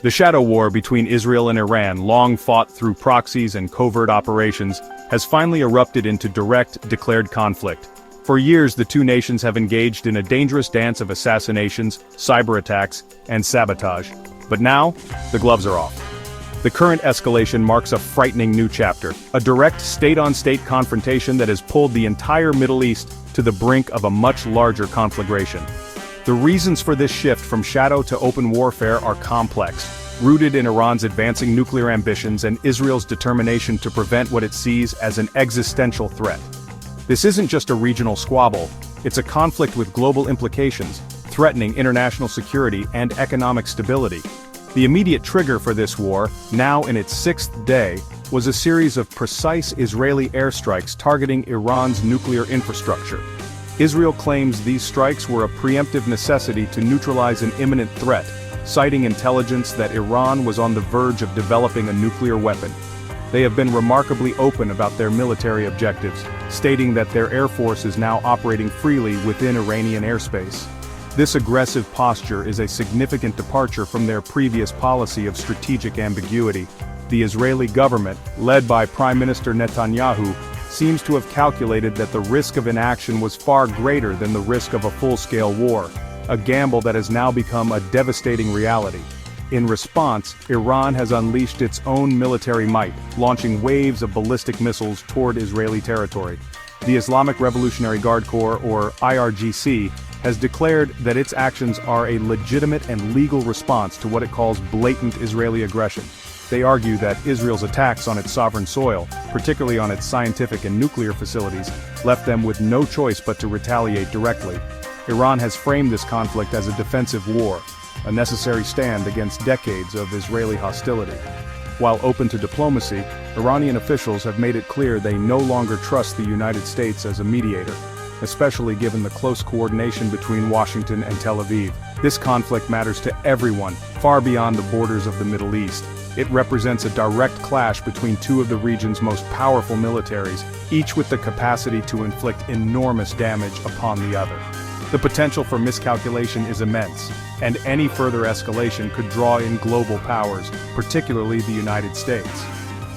The shadow war between Israel and Iran, long fought through proxies and covert operations, has finally erupted into direct, declared conflict. For years, the two nations have engaged in a dangerous dance of assassinations, cyber attacks, and sabotage. But now, the gloves are off. The current escalation marks a frightening new chapter, a direct state-on-state confrontation that has pulled the entire Middle East to the brink of a much larger conflagration. The reasons for this shift from shadow to open warfare are complex, rooted in Iran's advancing nuclear ambitions and Israel's determination to prevent what it sees as an existential threat. This isn't just a regional squabble, it's a conflict with global implications, threatening international security and economic stability. The immediate trigger for this war, now in its sixth day, was a series of precise Israeli airstrikes targeting Iran's nuclear infrastructure. Israel claims these strikes were a preemptive necessity to neutralize an imminent threat, citing intelligence that Iran was on the verge of developing a nuclear weapon. They have been remarkably open about their military objectives, stating that their air force is now operating freely within Iranian airspace. This aggressive posture is a significant departure from their previous policy of strategic ambiguity. The Israeli government, led by Prime Minister Netanyahu, seems to have calculated that the risk of inaction was far greater than the risk of a full-scale war, a gamble that has now become a devastating reality. In response, Iran has unleashed its own military might, launching waves of ballistic missiles toward Israeli territory. The Islamic Revolutionary Guard Corps, or IRGC, has declared that its actions are a legitimate and legal response to what it calls blatant Israeli aggression. They argue that Israel's attacks on its sovereign soil, particularly on its scientific and nuclear facilities, left them with no choice but to retaliate directly. Iran has framed this conflict as a defensive war, a necessary stand against decades of Israeli hostility. While open to diplomacy, Iranian officials have made it clear they no longer trust the United States as a mediator, especially given the close coordination between Washington and Tel Aviv. This conflict matters to everyone, far beyond the borders of the Middle East. It represents a direct clash between two of the region's most powerful militaries, each with the capacity to inflict enormous damage upon the other. The potential for miscalculation is immense, and any further escalation could draw in global powers, particularly the United States.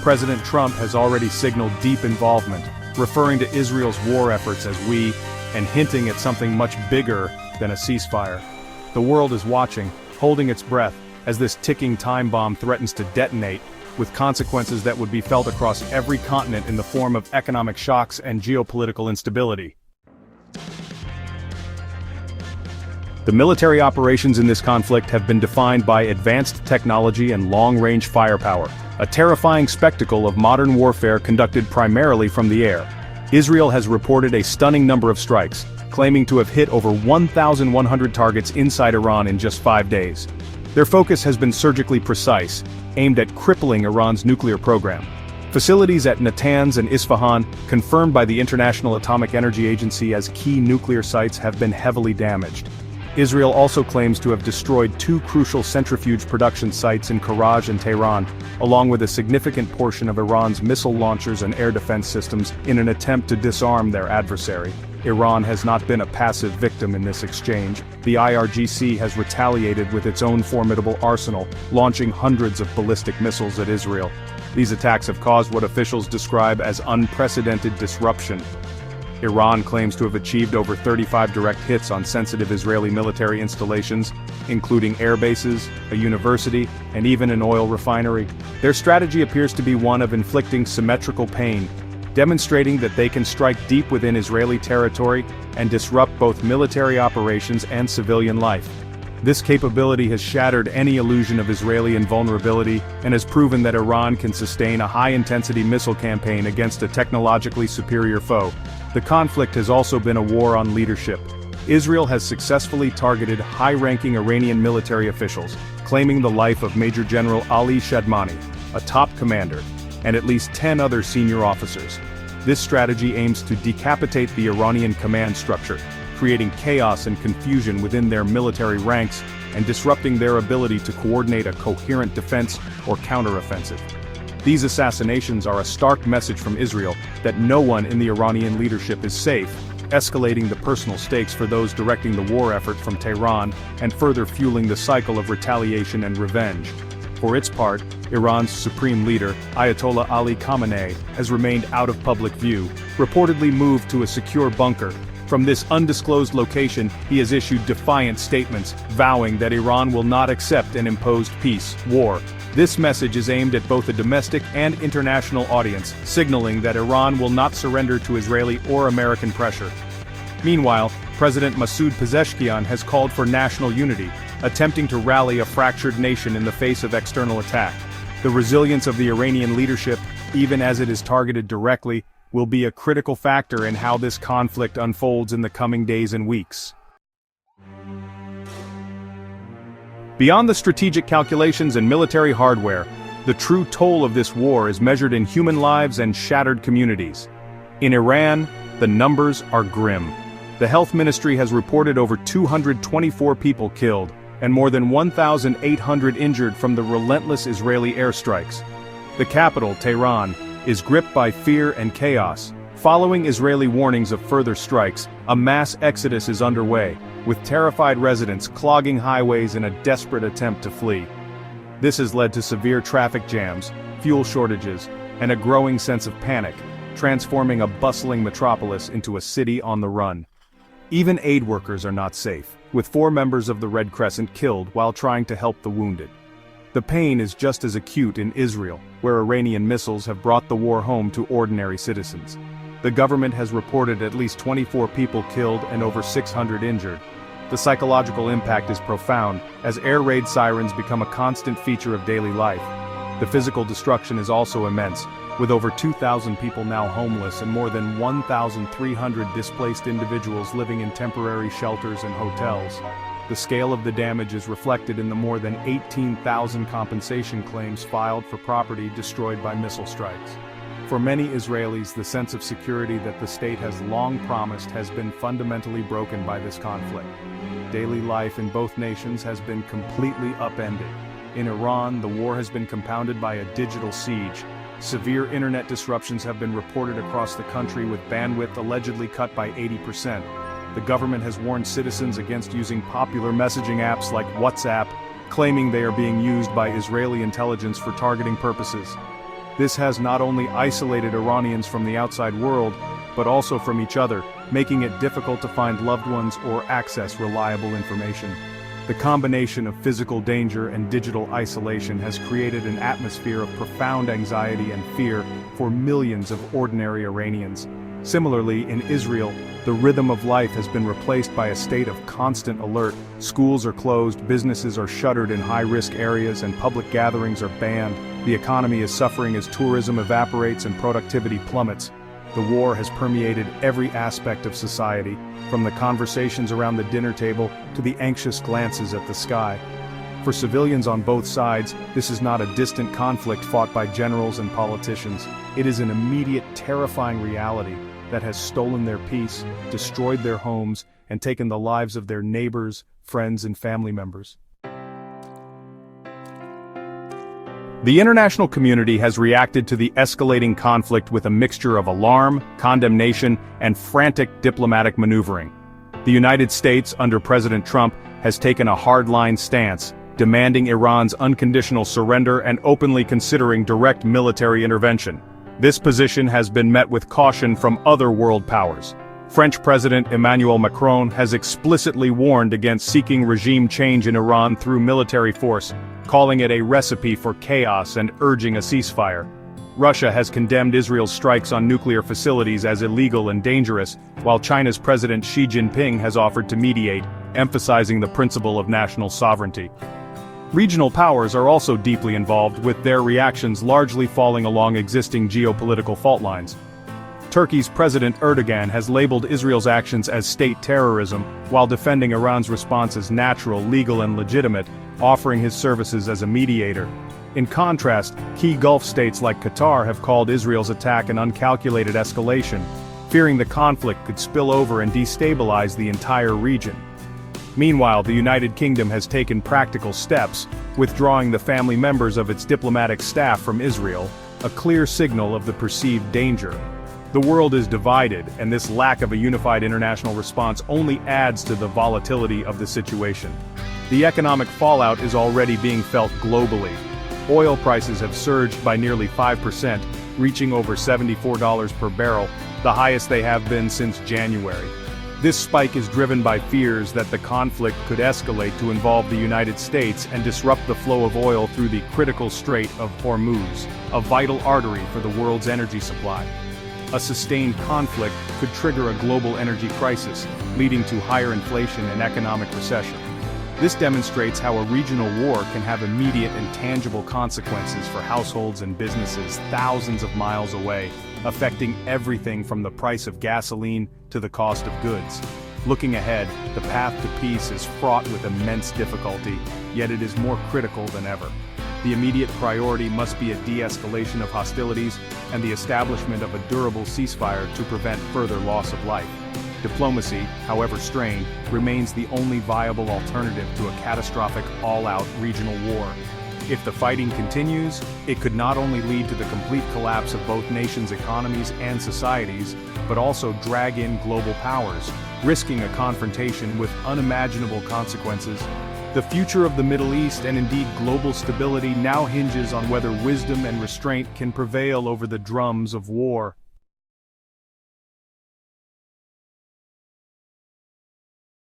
President Trump has already signaled deep involvement, referring to Israel's war efforts as "we," and hinting at something much bigger than a ceasefire. The world is watching, holding its breath, as this ticking time bomb threatens to detonate, with consequences that would be felt across every continent in the form of economic shocks and geopolitical instability. The military operations in this conflict have been defined by advanced technology and long-range firepower, a terrifying spectacle of modern warfare conducted primarily from the air. Israel has reported a stunning number of strikes, claiming to have hit over 1,100 targets inside Iran in just 5 days. Their focus has been surgically precise, aimed at crippling Iran's nuclear program. Facilities at Natanz and Isfahan, confirmed by the International Atomic Energy Agency as key nuclear sites, have been heavily damaged. Israel also claims to have destroyed 2 crucial centrifuge production sites in Karaj and Tehran, along with a significant portion of Iran's missile launchers and air defense systems in an attempt to disarm their adversary. Iran has not been a passive victim in this exchange. The IRGC has retaliated with its own formidable arsenal, launching hundreds of ballistic missiles at Israel. These attacks have caused what officials describe as unprecedented disruption. Iran claims to have achieved over 35 direct hits on sensitive Israeli military installations, including air bases, a university, and even an oil refinery. Their strategy appears to be one of inflicting symmetrical pain, demonstrating that they can strike deep within Israeli territory and disrupt both military operations and civilian life. This capability has shattered any illusion of Israeli invulnerability and has proven that Iran can sustain a high-intensity missile campaign against a technologically superior foe. The conflict has also been a war on leadership. Israel has successfully targeted high-ranking Iranian military officials, claiming the life of Major General Ali Shadmani, a top commander, and at least 10 other senior officers. This strategy aims to decapitate the Iranian command structure, creating chaos and confusion within their military ranks and disrupting their ability to coordinate a coherent defense or counteroffensive. These assassinations are a stark message from Israel that no one in the Iranian leadership is safe, escalating the personal stakes for those directing the war effort from Tehran and further fueling the cycle of retaliation and revenge. For its part, Iran's supreme leader, Ayatollah Ali Khamenei, has remained out of public view, reportedly moved to a secure bunker. From this undisclosed location, he has issued defiant statements, vowing that Iran will not accept an imposed peace war. This message is aimed at both a domestic and international audience, signaling that Iran will not surrender to Israeli or American pressure. Meanwhile, President Masoud Pezeshkian has called for national unity, attempting to rally a fractured nation in the face of external attack. The resilience of the Iranian leadership, even as it is targeted directly, will be a critical factor in how this conflict unfolds in the coming days and weeks. Beyond the strategic calculations and military hardware, the true toll of this war is measured in human lives and shattered communities. In Iran, the numbers are grim. The health ministry has reported over 224 people killed, and more than 1,800 injured from the relentless Israeli airstrikes. The capital, Tehran, is gripped by fear and chaos. Following Israeli warnings of further strikes, a mass exodus is underway, with terrified residents clogging highways in a desperate attempt to flee. This has led to severe traffic jams, fuel shortages, and a growing sense of panic, transforming a bustling metropolis into a city on the run. Even aid workers are not safe, with 4 members of the Red Crescent killed while trying to help the wounded. The pain is just as acute in Israel, where Iranian missiles have brought the war home to ordinary citizens. The government has reported at least 24 people killed and over 600 injured. The psychological impact is profound, as air raid sirens become a constant feature of daily life. The physical destruction is also immense, with over 2,000 people now homeless and more than 1,300 displaced individuals living in temporary shelters and hotels. The scale of the damage is reflected in the more than 18,000 compensation claims filed for property destroyed by missile strikes. For many Israelis, the sense of security that the state has long promised has been fundamentally broken by this conflict. Daily life in both nations has been completely upended. In Iran, the war has been compounded by a digital siege. Severe internet disruptions have been reported across the country, with bandwidth allegedly cut by 80%. The government has warned citizens against using popular messaging apps like WhatsApp, claiming they are being used by Israeli intelligence for targeting purposes. This has not only isolated Iranians from the outside world, but also from each other, making it difficult to find loved ones or access reliable information. The combination of physical danger and digital isolation has created an atmosphere of profound anxiety and fear for millions of ordinary Iranians. Similarly, in Israel, the rhythm of life has been replaced by a state of constant alert. Schools are closed, businesses are shuttered in high-risk areas, and public gatherings are banned. The economy is suffering as tourism evaporates and productivity plummets. The war has permeated every aspect of society, from the conversations around the dinner table to the anxious glances at the sky. For civilians on both sides, this is not a distant conflict fought by generals and politicians. It is an immediate, terrifying reality that has stolen their peace, destroyed their homes, and taken the lives of their neighbors, friends, and family members. The international community has reacted to the escalating conflict with a mixture of alarm, condemnation, and frantic diplomatic maneuvering. The United States, under President Trump, has taken a hardline stance, demanding Iran's unconditional surrender and openly considering direct military intervention. This position has been met with caution from other world powers. French President Emmanuel Macron has explicitly warned against seeking regime change in Iran through military force, calling it a recipe for chaos and urging a ceasefire. Russia has condemned Israel's strikes on nuclear facilities as illegal and dangerous, while China's President Xi Jinping has offered to mediate, emphasizing the principle of national sovereignty. Regional powers are also deeply involved, with their reactions largely falling along existing geopolitical fault lines. Turkey's President Erdogan has labeled Israel's actions as state terrorism, while defending Iran's response as natural, legal, and legitimate, offering his services as a mediator. In contrast, key Gulf states like Qatar have called Israel's attack an uncalculated escalation, fearing the conflict could spill over and destabilize the entire region. Meanwhile, the United Kingdom has taken practical steps, withdrawing the family members of its diplomatic staff from Israel, a clear signal of the perceived danger. The world is divided, and this lack of a unified international response only adds to the volatility of the situation. The economic fallout is already being felt globally. Oil prices have surged by nearly 5%, reaching over $74 per barrel, the highest they have been since January. This spike is driven by fears that the conflict could escalate to involve the United States and disrupt the flow of oil through the critical Strait of Hormuz, a vital artery for the world's energy supply. A sustained conflict could trigger a global energy crisis, leading to higher inflation and economic recession. This demonstrates how a regional war can have immediate and tangible consequences for households and businesses thousands of miles away, affecting everything from the price of gasoline to the cost of goods. Looking ahead, the path to peace is fraught with immense difficulty, yet it is more critical than ever. The immediate priority must be a de-escalation of hostilities and the establishment of a durable ceasefire to prevent further loss of life. Diplomacy, however strained, remains the only viable alternative to a catastrophic all-out regional war. If the fighting continues, it could not only lead to the complete collapse of both nations' economies and societies, but also drag in global powers, risking a confrontation with unimaginable consequences. The future of the Middle East and indeed global stability now hinges on whether wisdom and restraint can prevail over the drums of war.